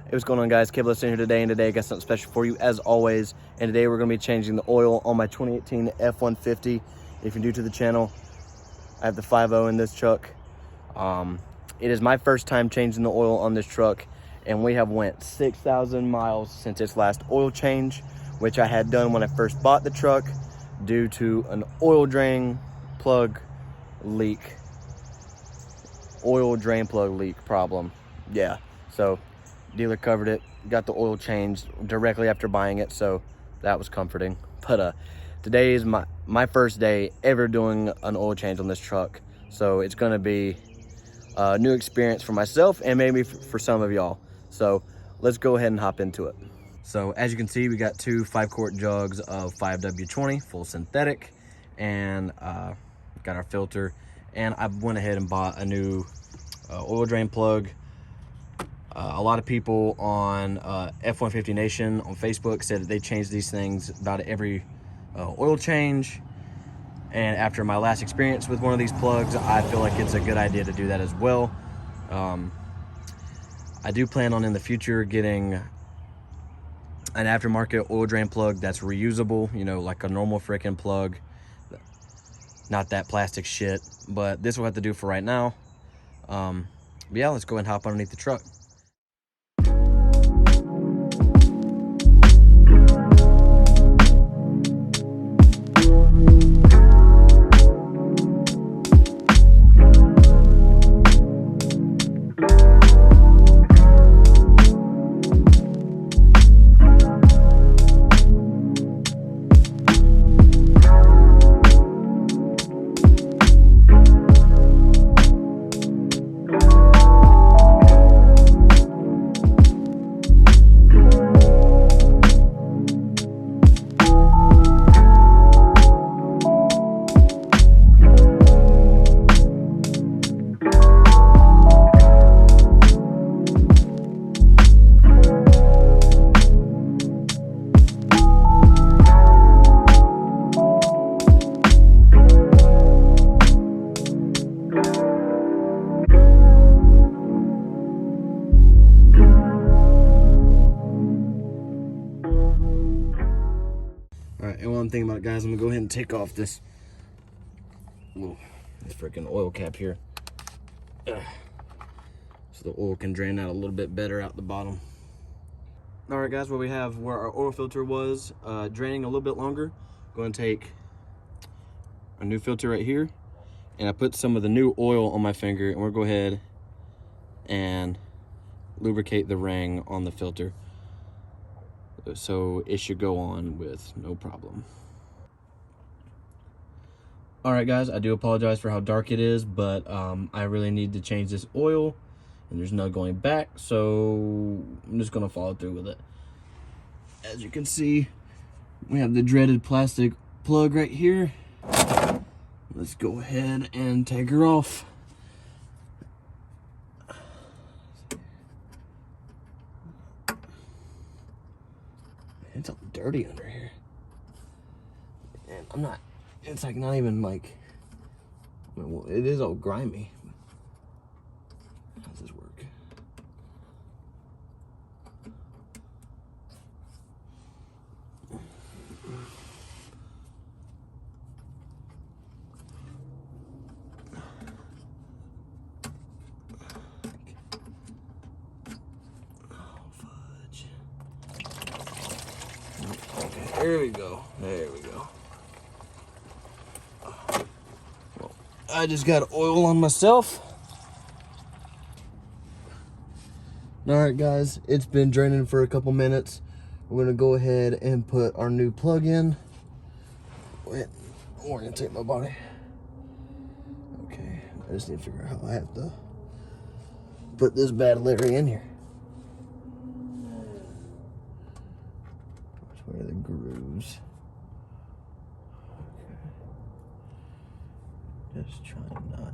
Hey, what's going on, guys? Kib listening here today, and today I got something special for you as always. And today we're going to be changing the oil on my 2018 F-150. If you're new to the channel, I have the 5.0 in this truck. It is my first time changing the oil on this truck, and we have went 6,000 miles since its last oil change, which I had done when I first bought the truck due to an oil drain plug leak. Oil drain plug leak problem. Yeah, so dealer covered it, got the oil changed directly after buying it, so that was comforting. But today is my first day ever doing an oil change on this truck, so it's going to be a new experience for myself and maybe for some of y'all. So let's go ahead and hop into it. So as you can see, we got two 5-quart jugs of 5W20 full synthetic, and got our filter, and I went ahead and bought a new oil drain plug. A lot of people on F-150 Nation on Facebook said that they change these things about every oil change, and after my last experience with one of these plugs, I feel like it's a good idea to do that as well. I do plan on in the future getting an aftermarket oil drain plug that's reusable, you know, like a normal freaking plug, not that plastic shit, but this will have to do for right now. Yeah, let's go and hop underneath the truck. All right, and while I'm thinking about it, guys, I'm gonna go ahead and take off this freaking oil cap here, so the oil can drain out a little bit better out the bottom. All right, guys, what we have where our oil filter was draining a little bit longer. Going to take a new filter right here, and I put some of the new oil on my finger, and we'll go ahead and lubricate the ring on the filter, so it should go on with no problem. All right, guys, I do apologize for how dark it is, but I really need to change this oil, and there's no going back, so I'm just gonna follow through with it. As you can see, we have the dreaded plastic plug right here. Let's go ahead and take her off. It's all dirty under here, and it's like not even like, I mean, well, it is all grimy. How does this work? Okay, there we go. There we go. Well, I just got oil on myself. All right, guys, it's been draining for a couple minutes. We're gonna go ahead and put our new plug in. Wait, orientate my body. Okay, I just need to figure out how I have to put this bad Larry in here. Where are the grooves? Okay. Just trying not.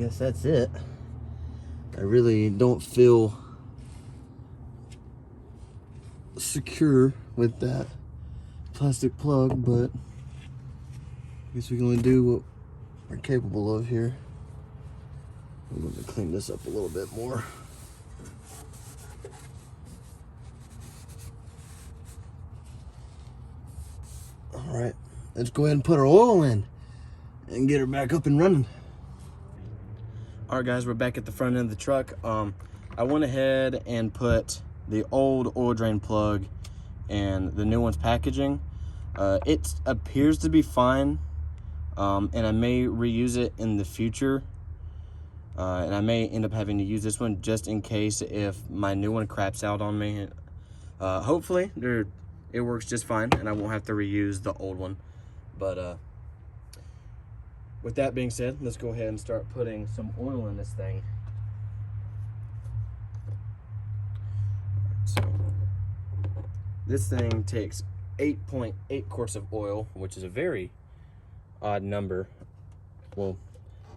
guess that's it. I really don't feel secure with that plastic plug, but I guess we can only do what we're capable of here. I'm going to clean this up a little bit more. All right, let's go ahead and put our oil in and get her back up and running. All right, guys, we're back at the front end of the truck. I went ahead and put the old oil drain plug and the new one's packaging. It appears to be fine, and I may reuse it in the future. And I may end up having to use this one just in case if my new one craps out on me. Hopefully it works just fine and I won't have to reuse the old one. But with that being said, let's go ahead and start putting some oil in this thing. So this thing takes 8.8 quarts of oil, which is a very odd number. Well,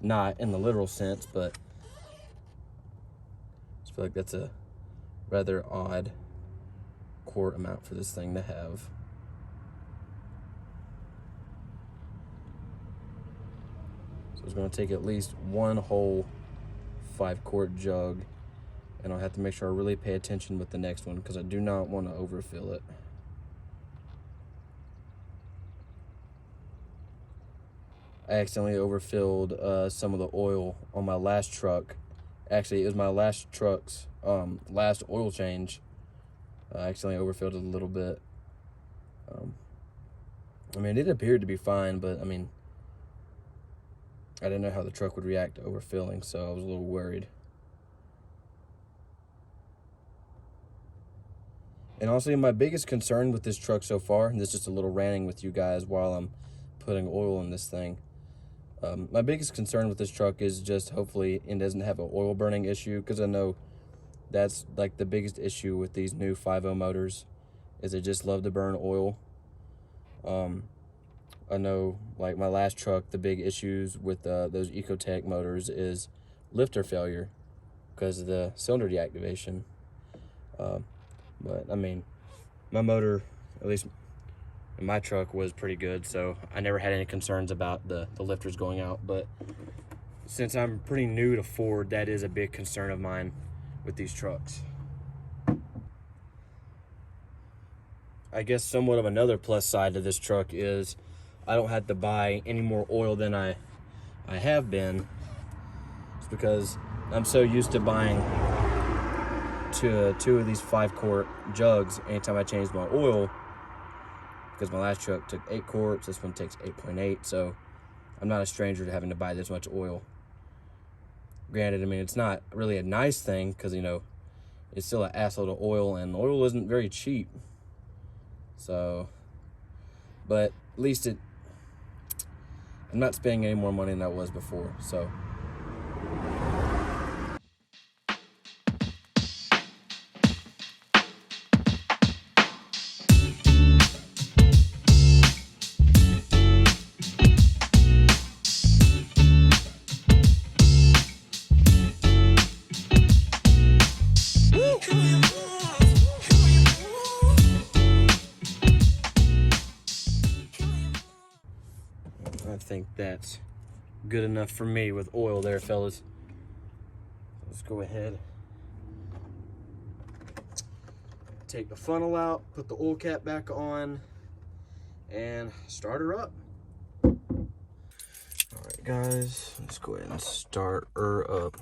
not in the literal sense, but I just feel like that's a rather odd quart amount for this thing to have. So it's going to take at least one whole 5-quart jug, and I'll have to make sure I really pay attention with the next one because I do not want to overfill it. I accidentally overfilled some of the oil on my last truck. Actually, it was my last truck's last oil change. I accidentally overfilled it a little bit. I mean, it appeared to be fine, but I mean, I didn't know how the truck would react to overfilling, so I was a little worried. And honestly, my biggest concern with this truck so far, and this is just a little ranting with you guys while I'm putting oil in this thing. My biggest concern with this truck is just hopefully it doesn't have an oil burning issue, because I know that's like the biggest issue with these new 5.0 motors is they just love to burn oil. I know like my last truck, the big issues with those Ecotech motors is lifter failure because of the cylinder deactivation. But I mean, my motor, at least in my truck, was pretty good, so I never had any concerns about the lifters going out. But since I'm pretty new to Ford, that is a big concern of mine with these trucks. I guess somewhat of another plus side to this truck is I don't have to buy any more oil than I have been. It's because I'm so used to buying two of these 5-quart jugs anytime I change my oil, because my last truck took 8 quarts, this one takes 8.8, so I'm not a stranger to having to buy this much oil. Granted, I mean, it's not really a nice thing because, you know, it's still an assload of oil, and oil isn't very cheap. So, but at least I'm not spending any more money than I was before, so. I think that's good enough for me with oil there, fellas. Let's go ahead, take the funnel out, put the oil cap back on, and start her up. All right, guys, let's go ahead and start her up.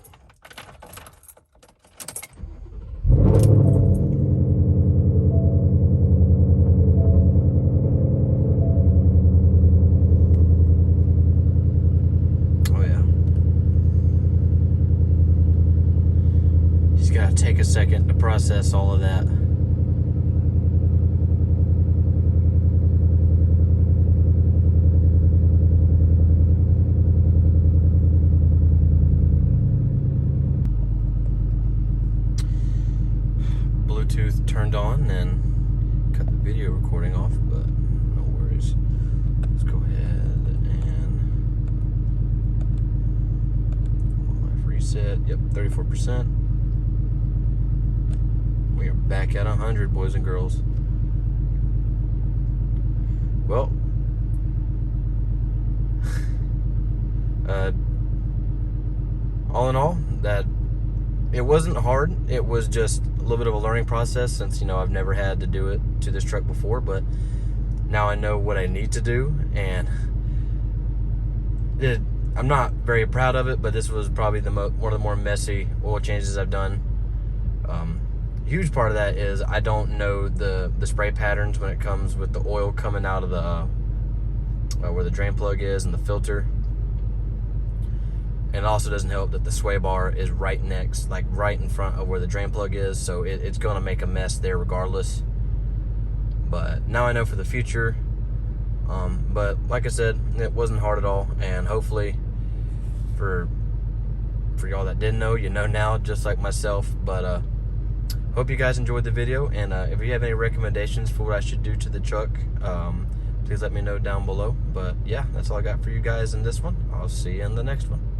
Gotta take a second to process all of that. Bluetooth turned on and cut the video recording off, but no worries. Let's go ahead and reset. Yep, 34%. We are back at 100, boys and girls. Well, all in all, that it wasn't hard. It was just a little bit of a learning process since, you know, I've never had to do it to this truck before, but now I know what I need to do, and I'm not very proud of it, but this was probably one of the more messy oil changes I've done. Huge part of that is I don't know the spray patterns when it comes with the oil coming out of the where the drain plug is and the filter. And it also doesn't help that the sway bar is right next, like right in front of where the drain plug is, so it's going to make a mess there regardless. But now I know for the future. But like I said, it wasn't hard at all, and hopefully for y'all that didn't know, you know now, just like myself. But hope you guys enjoyed the video, and if you have any recommendations for what I should do to the truck, please let me know down below. But yeah, that's all I got for you guys in this one. I'll see you in the next one.